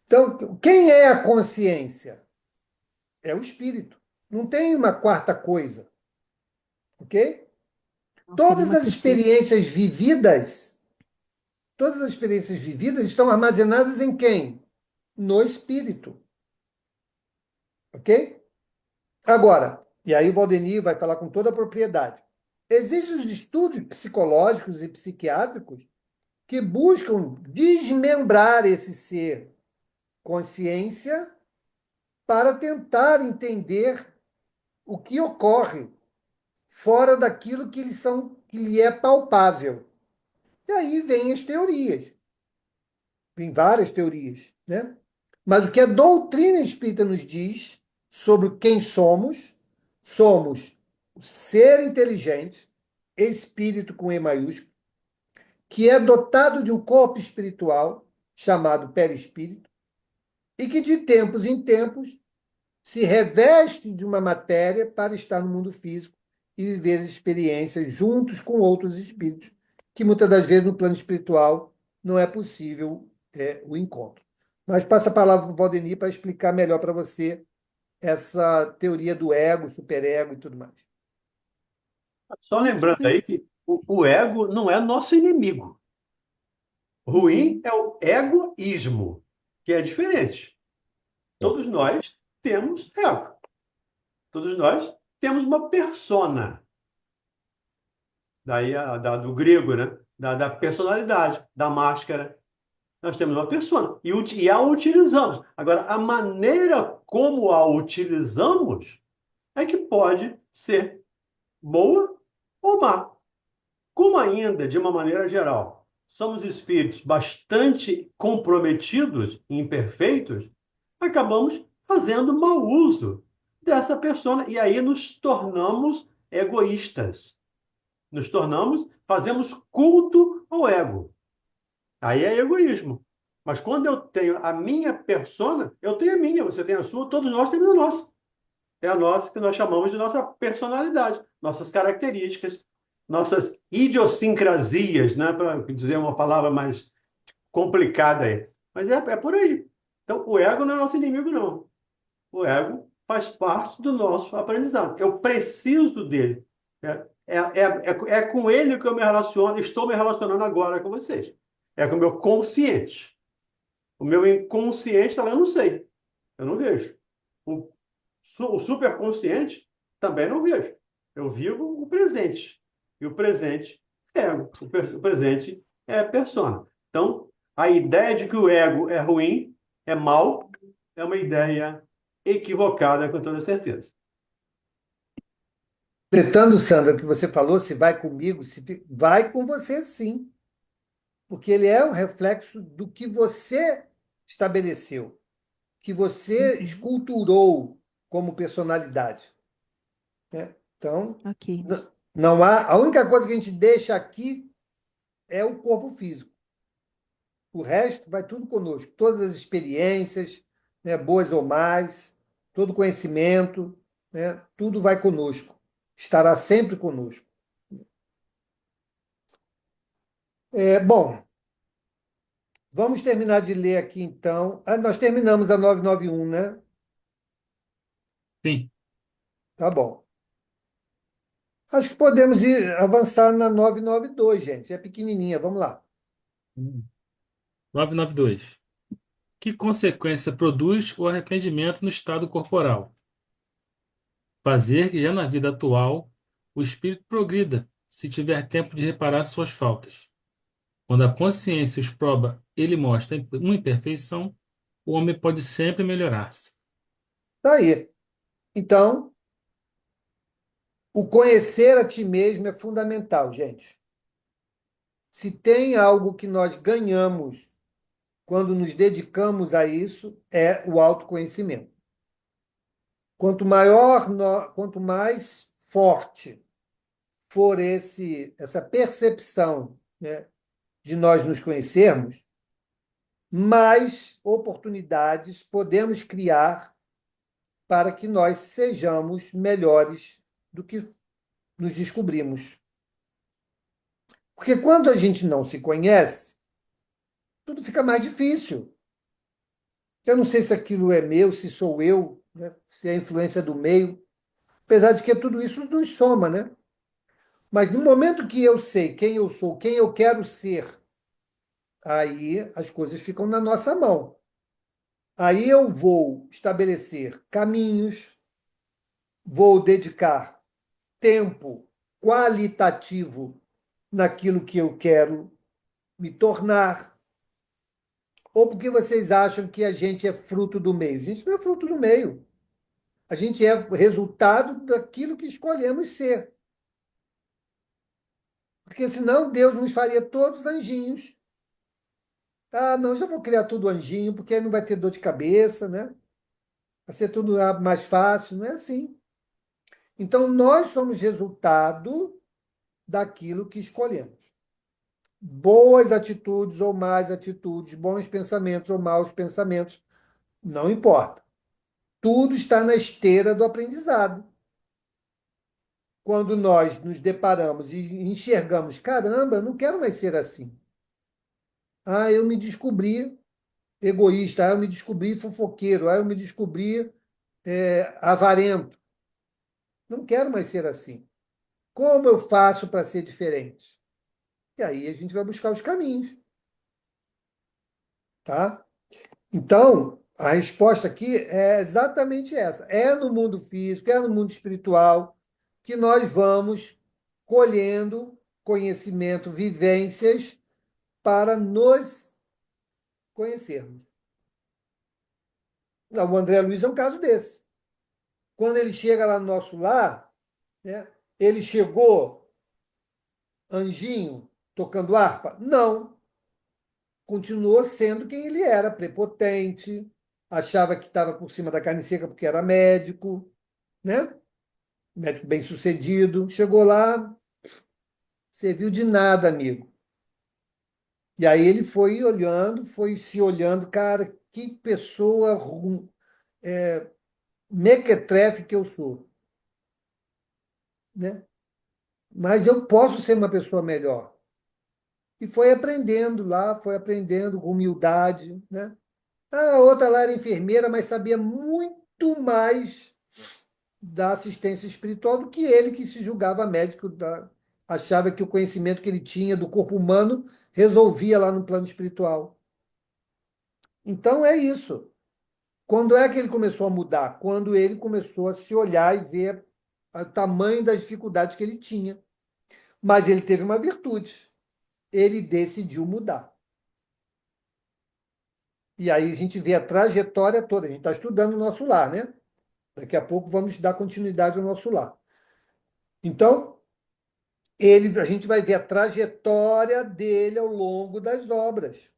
Então, quem é a consciência? É o espírito. Não tem uma quarta coisa, ok? Não seria Todas uma as terceira. experiências vividas, todas as experiências vividas estão armazenadas em quem? No espírito, ok? Agora, e aí o Valdemir vai falar com toda a propriedade. Existem os estudos psicológicos e psiquiátricos que buscam desmembrar esse ser consciência para tentar entender o que ocorre fora daquilo que lhe é palpável. E aí vêm as teorias, vêm várias teorias, né? Mas o que a doutrina espírita nos diz sobre quem somos ser inteligente, espírito com E maiúsculo, que é dotado de um corpo espiritual chamado perispírito e que de tempos em tempos se reveste de uma matéria para estar no mundo físico e viver as experiências juntos com outros espíritos, que muitas das vezes no plano espiritual não é possível o encontro. Mas passa a palavra para o Valdemir para explicar melhor para você essa teoria do ego, superego e tudo mais. Só lembrando aí que o ego não é nosso inimigo. Ruim Uhum. é o egoísmo, que é diferente. Todos nós temos ego. Todos nós temos uma persona. Daí do grego, né? Da personalidade, da máscara. Nós temos uma persona e a utilizamos. Agora, a maneira como a utilizamos é que pode ser boa ou má. Como ainda, de uma maneira geral, somos espíritos bastante comprometidos e imperfeitos, acabamos fazendo mau uso dessa persona e aí nos tornamos egoístas. Nos tornamos, fazemos culto ao ego. Aí é egoísmo. Mas quando eu tenho a minha persona, eu tenho a minha, você tem a sua, todos nós temos a nossa. É a nossa que nós chamamos de nossa personalidade, nossas características, nossas idiosincrasias, né? Para dizer uma palavra mais complicada aí. Mas é por aí. Então, o ego não é nosso inimigo, não. O ego faz parte do nosso aprendizado. Eu preciso dele. É com ele que eu me relaciono, estou me relacionando agora com vocês. É com o meu consciente. O meu inconsciente, eu não sei. Eu não vejo. O, o superconsciente também não vejo. Eu vivo o presente. E o presente é ego. O presente é persona. Então, a ideia de que o ego é ruim, é mal, é uma ideia equivocada, com toda certeza. Completando, Sandra, o que você falou, se vai comigo, vai com você sim, porque ele é um reflexo do que você estabeleceu, que você esculturou como personalidade, né? Então, Ok. não há. A única coisa que a gente deixa aqui é o corpo físico. O resto vai tudo conosco, todas as experiências, né, boas ou más, todo conhecimento, né, tudo vai conosco, estará sempre conosco. Bom, vamos terminar de ler aqui então. Nós terminamos a 991, né? Sim. Tá bom. Acho que podemos avançar na 992, gente. É pequenininha, vamos lá. 992. Que consequência produz o arrependimento no estado corporal? Fazer que já na vida atual o espírito progrida, se tiver tempo de reparar suas faltas. Quando a consciência os proba, ele mostra uma imperfeição, o homem pode sempre melhorar-se. Tá aí. Então, o conhecer a ti mesmo é fundamental, gente. Se tem algo que nós ganhamos quando nos dedicamos a isso, é o autoconhecimento. Quanto mais forte for essa percepção, né, de nós nos conhecermos, mais oportunidades podemos criar para que nós sejamos melhores do que nos descobrimos. Porque quando a gente não se conhece, tudo fica mais difícil. Eu não sei se aquilo é meu, se sou eu, né? Se é a influência do meio, apesar de que tudo isso nos soma, né? Mas no momento que eu sei quem eu sou, quem eu quero ser, aí as coisas ficam na nossa mão. Aí eu vou estabelecer caminhos, vou dedicar tempo qualitativo naquilo que eu quero me tornar. Ou porque vocês acham que a gente é fruto do meio? A gente não é fruto do meio. A gente é resultado daquilo que escolhemos ser. Porque senão Deus nos faria todos anjinhos. Ah, não, já vou criar tudo anjinho, porque aí não vai ter dor de cabeça, né? Vai ser tudo mais fácil. Não é assim. Então, nós somos resultado daquilo que escolhemos. Boas atitudes ou más atitudes, bons pensamentos ou maus pensamentos, não importa. Tudo está na esteira do aprendizado. Quando nós nos deparamos e enxergamos, caramba, eu não quero mais ser assim. Ah, eu me descobri egoísta, ah, eu me descobri fofoqueiro, ah, eu me descobri avarento. Não quero mais ser assim. Como eu faço para ser diferente? E aí a gente vai buscar os caminhos, tá? Então, a resposta aqui é exatamente essa. É no mundo físico, é no mundo espiritual que nós vamos colhendo conhecimento, vivências para nos conhecermos. O André Luiz é um caso desse. Quando ele chega lá no nosso lar, né, ele chegou anjinho tocando harpa? Não. Continuou sendo quem ele era, prepotente, achava que estava por cima da carne seca porque era médico, né? Médico bem-sucedido. Chegou lá, serviu de nada, amigo. E aí ele foi olhando, foi se olhando, cara, que pessoa mequetrefe que eu sou, né? Mas eu posso ser uma pessoa melhor. E foi aprendendo lá, foi aprendendo com humildade, né? A outra lá era enfermeira, mas sabia muito mais da assistência espiritual do que ele, que se julgava médico, achava que o conhecimento que ele tinha do corpo humano resolvia lá no plano espiritual. Então é isso. Quando é que ele começou a mudar? Quando ele começou a se olhar e ver o tamanho das dificuldades que ele tinha. Mas ele teve uma virtude. Ele decidiu mudar. E aí a gente vê a trajetória toda. A gente está estudando o nosso lar, né? Daqui a pouco vamos dar continuidade ao nosso lar. Então, a gente vai ver a trajetória dele ao longo das obras.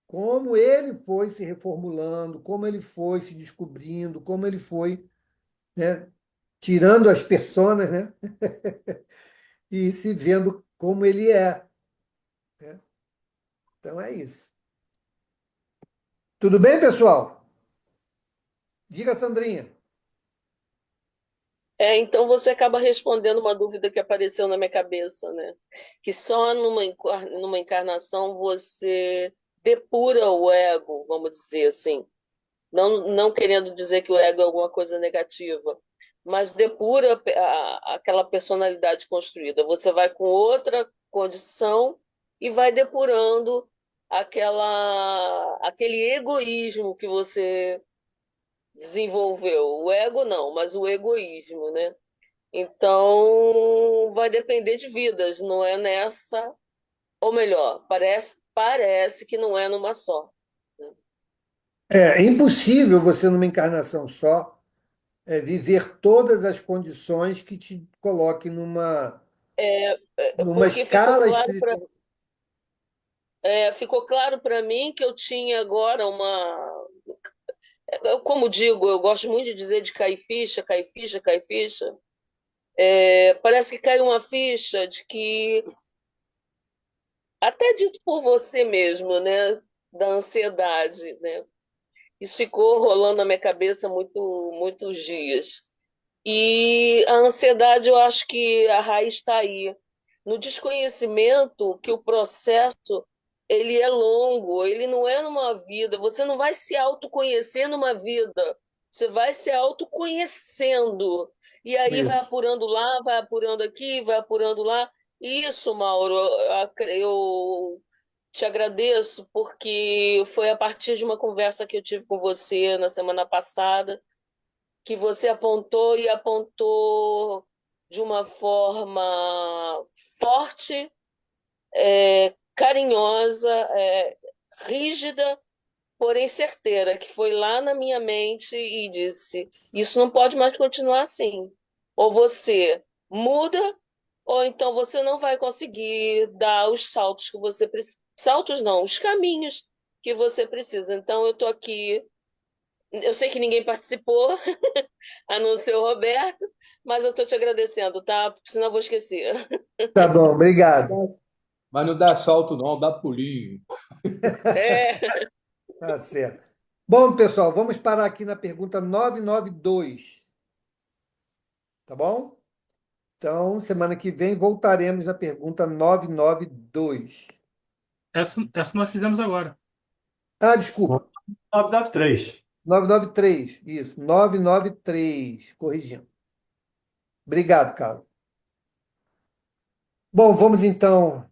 Como ele foi se reformulando, como ele foi se descobrindo, como ele foi, né, tirando as personas, né, e se vendo como ele é, né? Então é isso. Tudo bem, pessoal? Diga, Sandrinha. Então você acaba respondendo uma dúvida que apareceu na minha cabeça, né? Que só numa encarnação você depura o ego, vamos dizer assim. Não querendo dizer que o ego é alguma coisa negativa, mas depura aquela personalidade construída. Você vai com outra condição e vai depurando aquele egoísmo que você desenvolveu. O ego não, mas o egoísmo, né? Então, vai depender de vidas, não é nessa, ou melhor, parece que não é numa só. Né? É impossível você, numa encarnação só, viver todas as condições que te coloquem numa Porque escala espiritual. ficou claro para mim que eu tinha agora como digo, eu gosto muito de dizer de cair ficha, cair ficha, cair ficha. Parece que caiu uma ficha de que, até dito por você mesmo, né, da ansiedade, né? Isso ficou rolando na minha cabeça muitos dias. E a ansiedade, eu acho que a raiz está aí. No desconhecimento que o processo ele é longo, ele não é numa vida. Você não vai se autoconhecer numa vida. Você vai se autoconhecendo. E aí vai Isso. apurando lá, vai apurando aqui, vai apurando lá. Isso, Mauro, eu te agradeço porque foi a partir de uma conversa que eu tive com você na semana passada que você apontou e apontou de uma forma forte, carinhosa, rígida, porém certeira, que foi lá na minha mente e disse: isso não pode mais continuar assim. Ou você muda, ou então você não vai conseguir dar os saltos que você precisa. Saltos não, os caminhos que você precisa. Então, eu estou aqui. Eu sei que ninguém participou, a não ser o Roberto, mas eu estou te agradecendo, tá? Senão eu vou esquecer. Tá bom, obrigado. Mas não dá salto, não, dá pulinho. É, Tá certo. Bom, pessoal, vamos parar aqui na pergunta 992, tá bom? Então, semana que vem voltaremos na pergunta 992. Essa nós fizemos agora. Ah, desculpa. 993. 993, isso, 993, corrigindo. Obrigado, Carlos. Bom, vamos então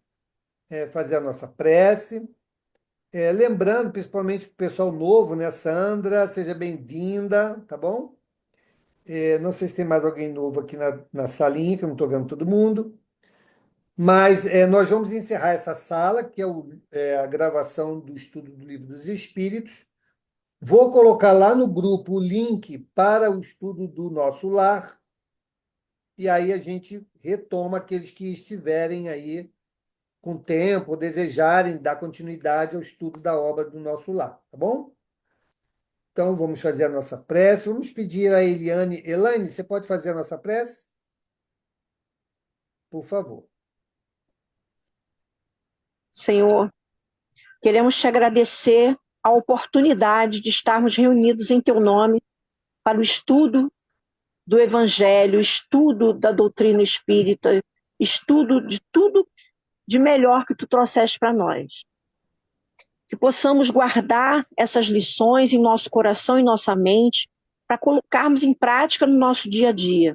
fazer a nossa prece. Lembrando, principalmente para o pessoal novo, né? Sandra, seja bem-vinda, tá bom? Não sei se tem mais alguém novo aqui na salinha, que eu não estou vendo todo mundo. Mas nós vamos encerrar essa sala, que é a gravação do estudo do Livro dos Espíritos. Vou colocar lá no grupo o link para o estudo do nosso lar. E aí a gente retoma aqueles que estiverem aí com tempo, ou desejarem dar continuidade ao estudo da obra do nosso lar, tá bom? Então, vamos fazer a nossa prece. Vamos pedir a Eliane. Elaine, você pode fazer a nossa prece? Por favor. Senhor, queremos te agradecer a oportunidade de estarmos reunidos em teu nome para o estudo do Evangelho, estudo da doutrina espírita, estudo de tudo de melhor que tu trouxeste para nós. Que possamos guardar essas lições em nosso coração e nossa mente para colocarmos em prática no nosso dia a dia.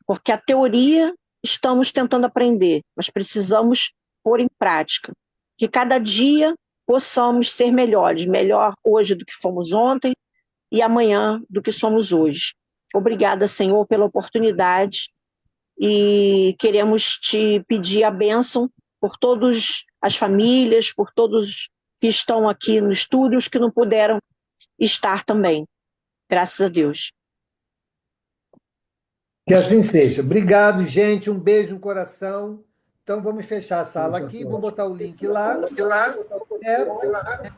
Porque a teoria estamos tentando aprender, mas precisamos pôr em prática. Que cada dia possamos ser melhores, melhor hoje do que fomos ontem e amanhã do que somos hoje. Obrigada, Senhor, pela oportunidade e queremos te pedir a bênção por todas as famílias, por todos que estão aqui no estúdio, os que não puderam estar também. Graças a Deus. Que assim seja. Obrigado, gente. Um beijo no coração. Então, vamos fechar a sala aqui. Vou botar o link lá.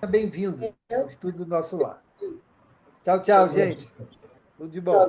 Bem-vindo ao estúdio do nosso lar. Tchau, tchau, gente. Tudo de bom.